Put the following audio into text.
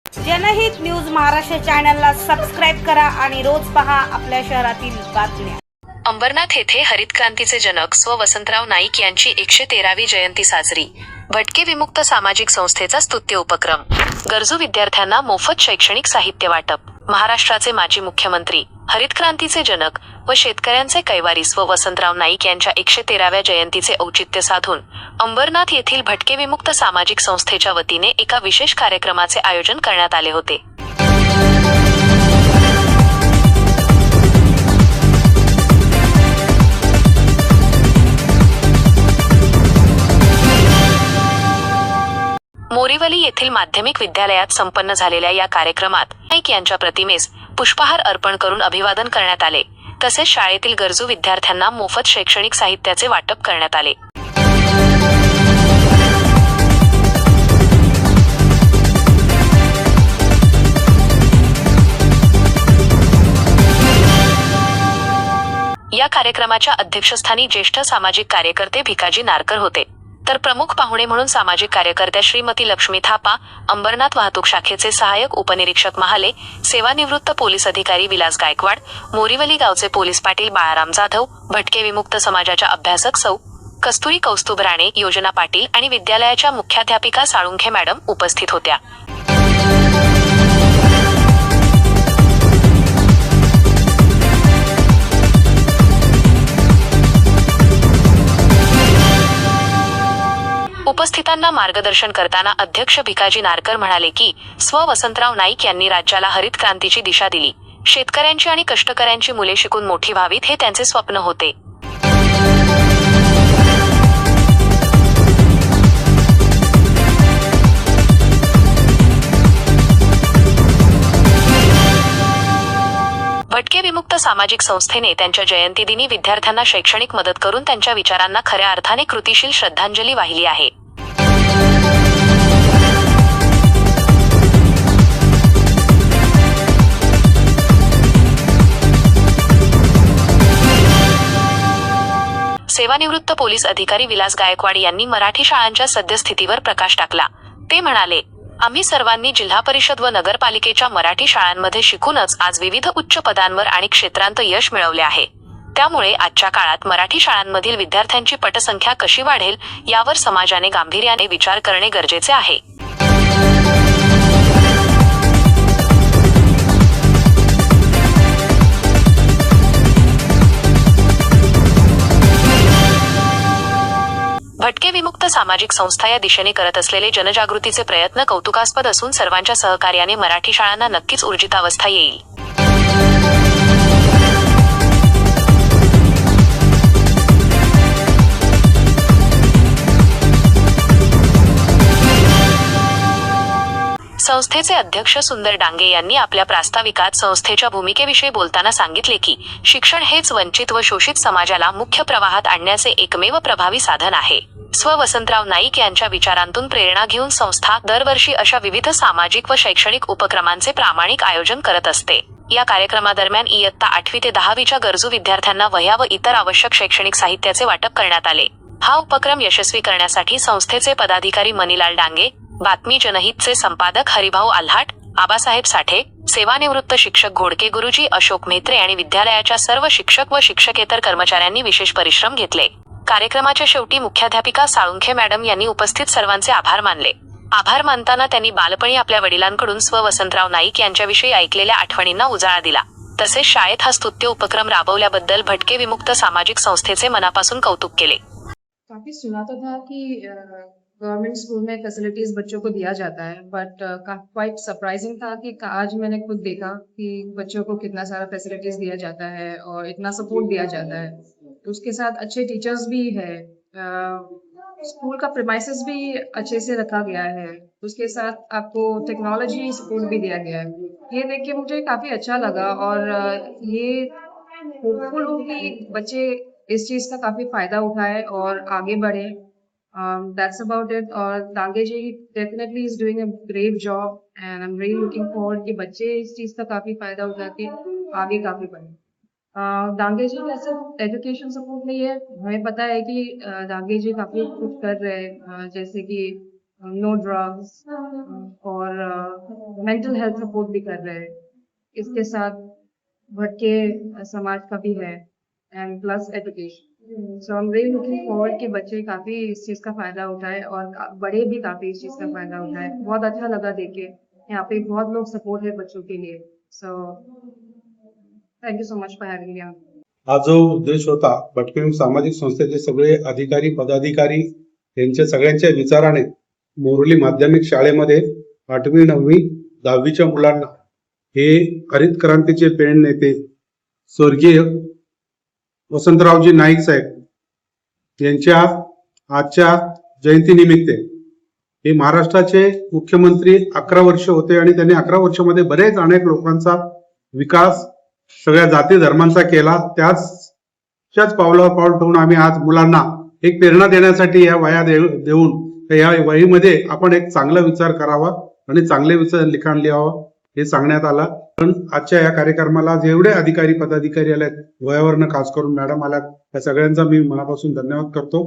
जनहित न्यूज महाराष्ट्र चॅनलला सबस्क्राईब करा आणि रोज पहा आपल्या शहरातील बातम्या। अंबरनाथ येथे हरित क्रांतीचे जनक स्व वसंतराव नाईक यांची 113वी जयंती साजरी। भटके विमुक्त सामाजिक संस्थेचा स्तुत्य उपक्रम। गरजू विद्यार्थ्यांना मोफत शैक्षणिक साहित्य वाटप। महाराष्ट्राचे माजी मुख्यमंत्री, हरित क्रांतीचे जनक व शेतकऱ्यांचे कैवारी स्व वसंतराव नाईक यांच्या 113व्या जयंतीचे औचित्य साधून अंबरनाथ येथील भटके विमुक्त सामाजिक संस्थेच्या वतीने एका विशेष कार्यक्रमाचे आयोजन करण्यात आले होते। मोरीवली येथील माध्यमिक विद्यालयात संपन्न झालेल्या या कार्यक्रमात नाईक यांच्या प्रतिमेस पुष्पहार अर्पण करून अभिवादन करण्यात आले। तसेच शाळेतील गरजू विद्यार्थ्यांना मोफत शैक्षणिक साहित्याचे वाटप करण्यात आले। या कार्यक्रमाच्या अध्यक्षस्थानी ज्येष्ठ सामाजिक कार्यकर्ते भिकाजी नारकर होते, तर प्रमुख पाहुणे म्हणून सामाजिक कार्यकर्त्या श्रीमती लक्ष्मी थापा, अंबरनाथ वाहतूक शाखेचे सहाय्यक उपनिरीक्षक महाले, सेवानिवृत्त पोलीस अधिकारी विलास गायकवाड, मोरीवली गावचे पोलीस पाटील बाळाराम जाधव, भटके विमुक्त समाजाच्या अभ्यासक सौ. कस्तुरी कौस्तुभ राणे, योजना पाटील आणि विद्यालयाच्या मुख्याध्यापिका साळुंखे मॅडम उपस्थित होत्या। उपस्थितांना मार्गदर्शन करताना अध्यक्ष भिकाजी नारकर म्हणाले की स्व वसंतराव नाईक यांनी राज्याला हरित क्रांतीची दिशा दिली। शेतकऱ्यांची आणि कष्टकऱ्यांची मुले शिकून मोठी व्हावीत हे त्यांचे स्वप्न होते। भटके विमुक्त सामाजिक संस्थेने त्यांच्या जयंतीदिनी विद्यार्थ्यांना शैक्षणिक मदत करून त्यांच्या विचारांना खऱ्या अर्थाने कृतिशील श्रद्धांजली वाहिली आहे। सेवानिवृत्त पोलीस अधिकारी विलास गायकवाड यांनी मराठी शाळांच्या सद्यस्थितीवर प्रकाश टाकला। ते म्हणाले, आम्ही सर्वांनी जिल्हा परिषद व नगरपालिकेच्या मराठी शाळांमध्ये शिकूनच आज विविध उच्च पदांवर आणि क्षेत्रांत यश मिळवले आहे। त्यामुळे आजच्या काळात मराठी शाळांमधील विद्यार्थ्यांची पटसंख्या कशी वाढेल यावर समाजाने गांभीर्याने विचार करणे गरजेचे आहे। भटके विमुक्त सामाजिक संस्था या दिशेने करत असलेले जनजागृतीचे प्रयत्न कौतुकास्पद असून सर्वांच्या सहकार्याने मराठी शाळांना नक्कीच ऊर्जितावस्था येईल। संस्थेचे अध्यक्ष सुंदर डांगे यांनी आपल्या प्रास्ताविकात संस्थेच्या भूमिकेविषयी बोलताना सांगितले की शिक्षण हेच वंचित व शोषित समाजाला मुख्य प्रवाहात आणण्याचे एकमेव प्रभावी साधन आहे। स्व वसंतराव नाईक यांच्या विचारांतून प्रेरणा घेऊन संस्था दरवर्षी अशा विविध सामाजिक व शैक्षणिक उपक्रमांचे प्रामाणिक आयोजन करत असते। या कार्यक्रमादरम्यान इयत्ता 8वी ते 10वीच्या गरजू विद्यार्थ्यांना वह्या व इतर आवश्यक शैक्षणिक साहित्याचे वाटप करण्यात आले। हा उपक्रम यशस्वी करण्यासाठी संस्थेचे पदाधिकारी मनीलाल डांगे, बातमी जनहितचे संपादक हरिभाऊ आल्हाट, आबासाहेब साठे, सेवानिवृत्त शिक्षक घोडके गुरुजी, अशोक म्हेत्रे आणि विद्यालयाच्या सर्व शिक्षक व शिक्षकेतर कर्मचाऱ्यांनी विशेष परिश्रम घेतले। कार्यक्रमाच्या शेवटी मुख्याध्यापिका साळुंखे मॅडम यांनी उपस्थित सर्वांचे आभार मानले। आभार मानताना त्यांनी बालपणी आपल्या वडिलांकडून स्व वसंतराव नाईक यांच्याविषयी ऐकलेल्या आठवणींना उजाळा दिला। तसेच शाळेत हा स्तुत्य उपक्रम राबवल्याबद्दल भटके विमुक्त सामाजिक संस्थेचे मनापासून कौतुक केले। काफी सुना तो था कि गवर्नमेंट स्कूल में फैसिलिटीज बच्चों को दिया जाता है, बट क्वाइट सरप्राइजिंग था कि आज मैंने खुद देखा कि बच्चों को कितना सारा फैसिलिटीज दिया जाता है और इतना सपोर्ट दिया जाता है। उसके साथ अच्छे टीचर्स भी है, स्कूल का प्रीमाइसेस भी अच्छे से रखा गया है, उसके साथ आपको टेक्नोलॉजी सपोर्ट भी दिया गया है। ये देख के मुझे काफी अच्छा लगा और ये होपफुल हूँ कि बच्चे इस चीज का काफी फायदा उठाए और आगे बढ़े। That's about it। और Dange ji definitely is doing a great job and I am really looking forward कि बच्चे इस चीज का काफी फायदा उठा के आगे काफी बढ़े। दांगे जी का सिर्फ एजुकेशन सपोर्ट नहीं है, हमें पता है कि दांगे जी काफी कुछ कर रहे हैं, जैसे कि नो ड्रग्स और मेंटल हेल्थ सपोर्ट भी कर रहे हैं। इसके साथ भटके समाज का भी है end plus education. So I am really looking forward कि बच्चे काफ़ी इस चीज़ का फ़ायदा उठाए और बड़े भी काफ़ी इस चीज़ का फ़ायदा उठाए। बहुत अच्छा लगा देख के, यहाँ पे बहुत लोग सपोर्ट है बच्चों के लिए। So thank you so much for having me on. हा जो उद्देश होता, भटकळी सामाजिक संस्थेचे सगळे अधिकारी पदाधिकारी यांच्या सगळ्यांच्या विचाराने मोरली माध्यमिक शाळेमध्ये 8वी 9वी 10वीच्या मुलांना हे हरित क्रांतीचे पेण नेते स्वर्गीय वसंतरावजी नाईक साहेब यांच्या आजच्या जयंतीनिमित्त हे महाराष्ट्राचे मुख्यमंत्री 11 वर्ष होते आणि त्यांनी 11 वर्षामध्ये बरेच अनेक लोकांचा विकास सगळ्या जाती धर्मांचा केला। त्याच पावलावर पाऊल ठेवून आम्ही आज मुलांना एक प्रेरणा देण्यासाठी या वह्या देऊन या वहीमध्ये आपण एक चांगला विचार करावा आणि चांगले विचार लिखाण लिहावं हे सांगण्यात आलं। पण आजच्या या कार्यक्रमाला जेवढे अधिकारी पदाधिकारी आलेत, वयावरनं खास करून मॅडम आल्यात, त्या सगळ्यांचा मी मनापासून धन्यवाद करतो।